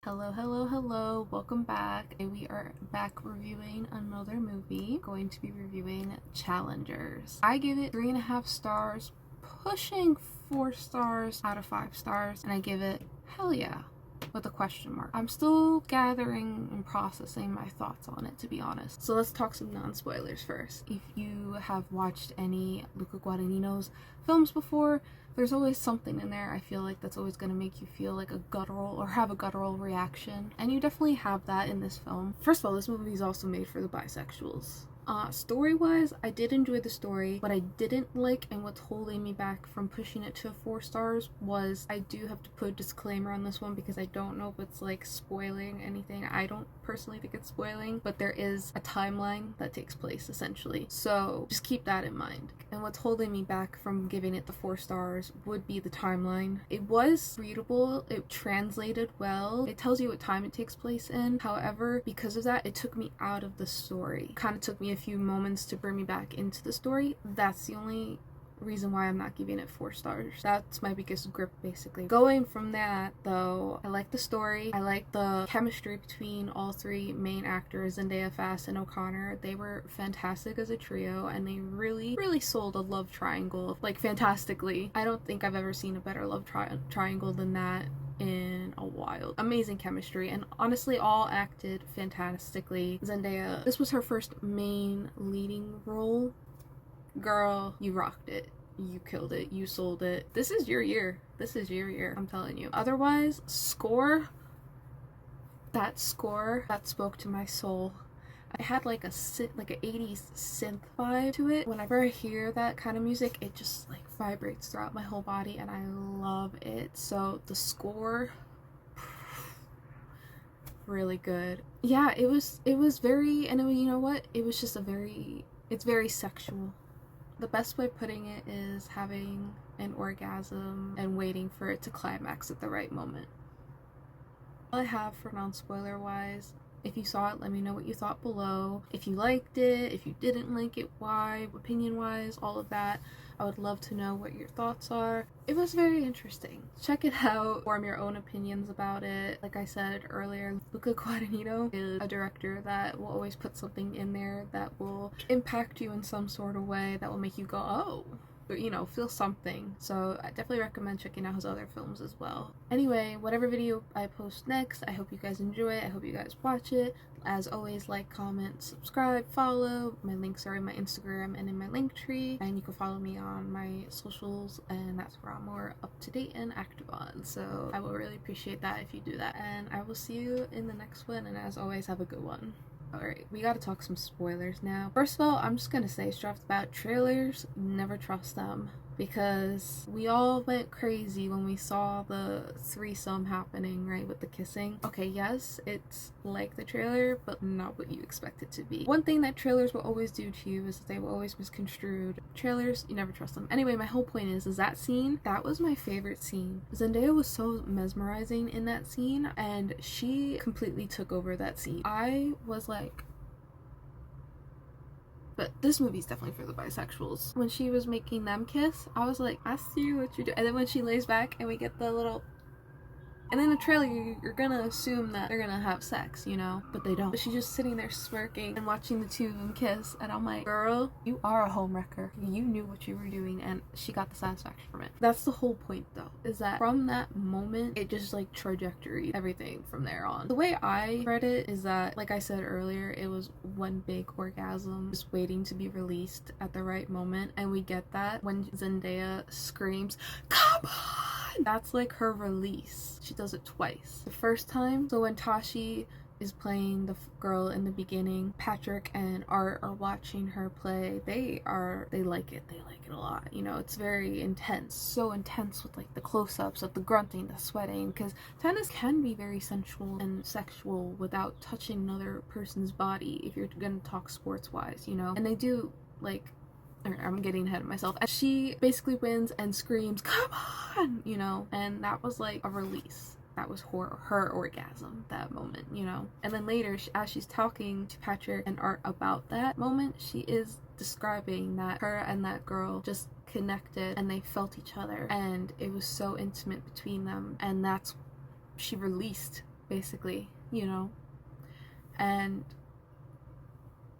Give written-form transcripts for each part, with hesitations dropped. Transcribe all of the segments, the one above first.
Hello, hello, hello. Welcome back. We are back reviewing another movie. Going to be reviewing Challengers. I give it 3.5 stars, pushing 4 stars out of 5 stars, and I give it hell yeah with a question mark. I'm still gathering and processing my thoughts on it, to be honest. So let's talk some non-spoilers first. If you have watched any Luca Guadagnino's films before, there's always something in there I feel like that's always going to make you feel like a guttural or have a guttural reaction, and you definitely have that in this film. First of all, this movie is also made for the bisexuals. Story-wise, I did enjoy the story. What I didn't like and what's holding me back from pushing it to 4 stars was, I do have to put a disclaimer on this one because I don't know if it's like spoiling anything. I don't personally think it's spoiling, but there is a timeline that takes place essentially. So just keep that in mind. And what's holding me back from giving it the 4 stars would be the timeline. It was readable, it translated well, it tells you what time it takes place in. However, because of that, it took me out of the story. Kind of took me a few moments to bring me back into the story. That's the only reason why I'm not giving it 4 stars. That's my biggest grip, basically. Going from that, though, I like the story. I like the chemistry between all 3 main actors, Zendaya, Fast, and O'Connor. They were fantastic as a trio, and they really sold a love triangle, like, fantastically. I don't think I've ever seen a better love triangle than that in a while. Amazing chemistry, and honestly all acted fantastically. Zendaya, this was her first main leading role. Girl, you rocked it. You killed it. You sold it. This is your year. This is your year, I'm telling you. Otherwise, that score that spoke to my soul. I had like a 80s synth vibe to it. Whenever I hear that kind of music, it just like vibrates throughout my whole body, and I love it. So the score, really good. Yeah, it was very, and you know what? It was just it's very sexual. The best way of putting it is having an orgasm and waiting for it to climax at the right moment. All I have for non-spoiler wise, if you saw it, let me know what you thought below. If you liked it, if you didn't like it, why, opinion-wise, all of that. I would love to know what your thoughts are. It was very interesting. Check it out, form your own opinions about it. Like I said earlier, Luca Guadagnino is a director that will always put something in there that will impact you in some sort of way, that will make you go, oh, you know, feel something. So I definitely recommend checking out his other films as well. Anyway, whatever video I post next, I hope you guys enjoy it. I hope you guys watch it. As always, like, comment, subscribe, follow. My links are in my Instagram and in my link tree, and you can follow me on my socials, and that's where I'm more up to date and active on. So I will really appreciate that if you do that, and I will see you in the next one, and as always, have a good one. Alright, we gotta talk some spoilers now. First of all, I'm just gonna say straight off the bat, trailers, never trust them. Because we all went crazy when we saw the threesome happening, right, with the kissing. Okay, yes, it's like the trailer, but not what you expect it to be. One thing that trailers will always do to you is that they will always misconstrue. Trailers, you never trust them. Anyway, my whole point is that scene, that was my favorite scene. Zendaya was so mesmerizing in that scene, and she completely took over that scene. I was like, but this movie's definitely for the bisexuals. When she was making them kiss, I was like, I see what you do. And then when she lays back and we get the little, and in the trailer you're gonna assume that they're gonna have sex, you know, but they don't. But she's just sitting there smirking and watching the two of them kiss, and I'm like, girl, you are a homewrecker. You knew what you were doing, and she got the satisfaction from it. That's the whole point, though, is that from that moment it just like trajectory everything from there on. The way I read it is that, like I said earlier, it was one big orgasm just waiting to be released at the right moment, and we get that when Zendaya screams, "Come on!" That's like her release. She does it twice. The first time, so when Tashi is playing the girl in the beginning, Patrick and Art are watching her play. They like it a lot, you know. It's very intense, so intense, with like the close-ups of the grunting, the sweating, because tennis can be very sensual and sexual without touching another person's body if you're gonna talk sports wise, you know. And they do, like, I'm getting ahead of myself. And she basically wins and screams, "Come on!" you know, and that was like a release. That was her orgasm, that moment, you know. And then later, as she's talking to Patrick and Art about that moment, she is describing that her and that girl just connected and they felt each other, and it was so intimate between them, and she released basically, you know? And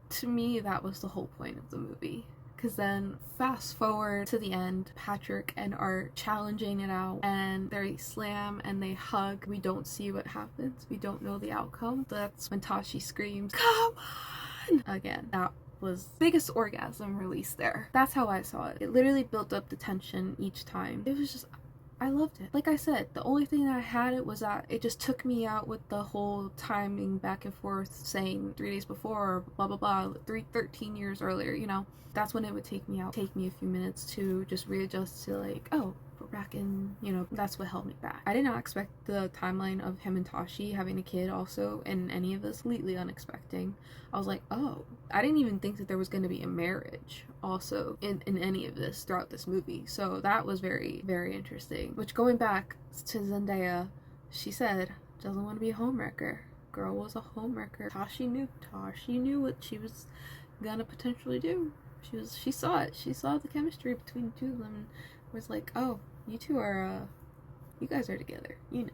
to me, that was the whole point of the movie. Because then, fast forward to the end, Patrick and Art challenging it out, and they slam and they hug. We don't see what happens. We don't know the outcome. That's when Tashi screams, "Come on!" Again, that was biggest orgasm release there. That's how I saw it. It literally built up the tension each time. It was just, I loved it. Like I said, the only thing that I had it was that it just took me out with the whole timing back and forth saying 3 days before, blah blah blah, 13 years earlier, you know. That's when it would take me out. Take me a few minutes to just readjust to like, oh, we're back in, you know, that's what held me back. I did not expect the timeline of him and Tashi having a kid also in any of this. Completely unexpected. I was like, oh, I didn't even think that there was going to be a marriage also in any of this throughout this movie. So that was very, very interesting. Which, going back to Zendaya, she said, doesn't want to be a homewrecker. Girl was a homewrecker. Tashi knew what she was gonna potentially do. She saw it. She saw the chemistry between the two of them and was like, oh, you two are, you guys are together. You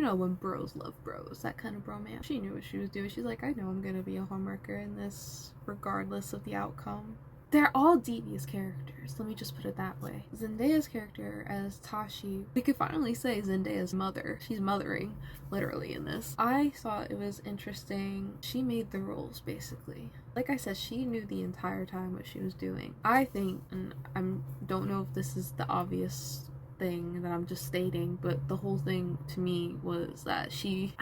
know when bros love bros, that kind of bromance. She knew what she was doing. She's like, I know I'm gonna be a homewrecker in this, regardless of the outcome. They're all devious characters, let me just put it that way. Zendaya's character as Tashi, we could finally say Zendaya's mother. She's mothering, literally, in this. I thought it was interesting. She made the rules, basically. Like I said, she knew the entire time what she was doing. I think, and I don't know if this is the obvious thing that I'm just stating, but the whole thing to me was that she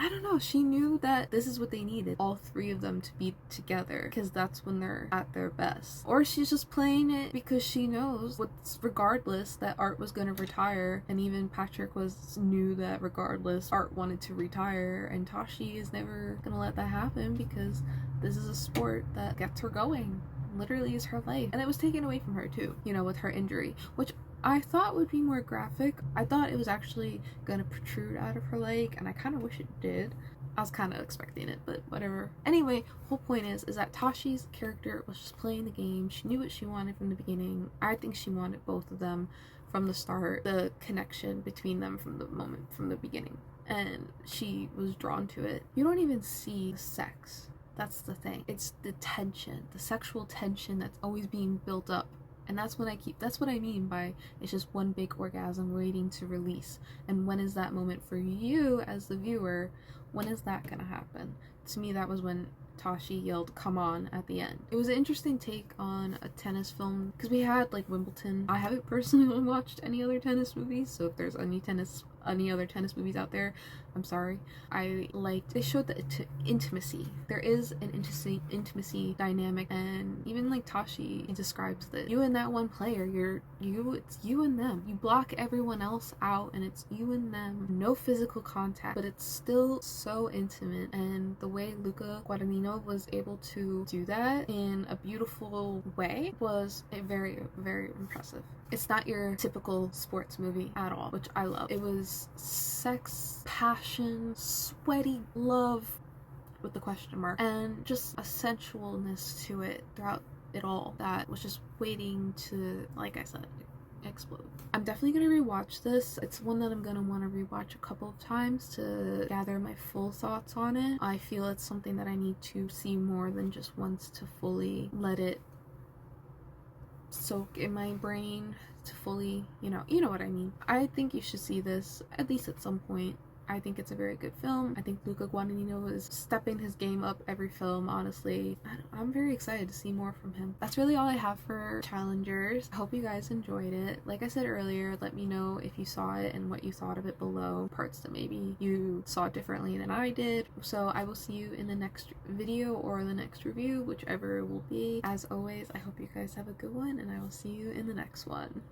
knew that this is what they needed, all three of them to be together, because that's when they're at their best. Or she's just playing it because she knows regardless that Art was going to retire, and even Patrick knew that regardless Art wanted to retire, and Tashi is never gonna let that happen because this is a sport that gets her going, literally is her life, and it was taken away from her too, you know, with her injury, which I thought would be more graphic. I thought it was actually gonna protrude out of her leg, and I kind of wish it did. I was kind of expecting it, but whatever. Anyway, whole point is that Tashi's character was just playing the game. She knew what she wanted from the beginning. I think she wanted both of them from the start, the connection between them from the beginning, and she was drawn to it. You don't even see sex. That's the thing. It's the tension, the sexual tension that's always being built up. And that's what I mean by it's just one big orgasm waiting to release. And when is that moment for you as the viewer? When is that gonna happen? To me, that was when Tashi yelled, "Come on," at the end. It was an interesting take on a tennis film, because we had like Wimbledon. I haven't personally watched any other tennis movies, so if there's any other tennis movies out there, I'm sorry. They showed the intimacy. There is an intimacy dynamic, and even like Tashi describes that you and that one player, it's you and them. You block everyone else out, and it's you and them. No physical contact, but it's still so intimate. And the way Luca Guadagnino was able to do that in a beautiful way was very, very impressive. It's not your typical sports movie at all, which I love. It was sex, passion, sweaty love with the question mark, and just a sensualness to it throughout it all that was just waiting to, like I said, explode. I'm definitely gonna rewatch this. It's one that I'm gonna want to rewatch a couple of times to gather my full thoughts on it. I feel it's something that I need to see more than just once to fully let it soak in my brain, to fully, you know what I mean. I think you should see this at least at some point. I think it's a very good film. I think Luca Guadagnino is stepping his game up every film, honestly. I'm very excited to see more from him. That's really all I have for Challengers. I hope you guys enjoyed it. Like I said earlier, let me know if you saw it and what you thought of it below. Parts that maybe you saw differently than I did. So I will see you in the next video or the next review, whichever it will be. As always, I hope you guys have a good one, and I will see you in the next one.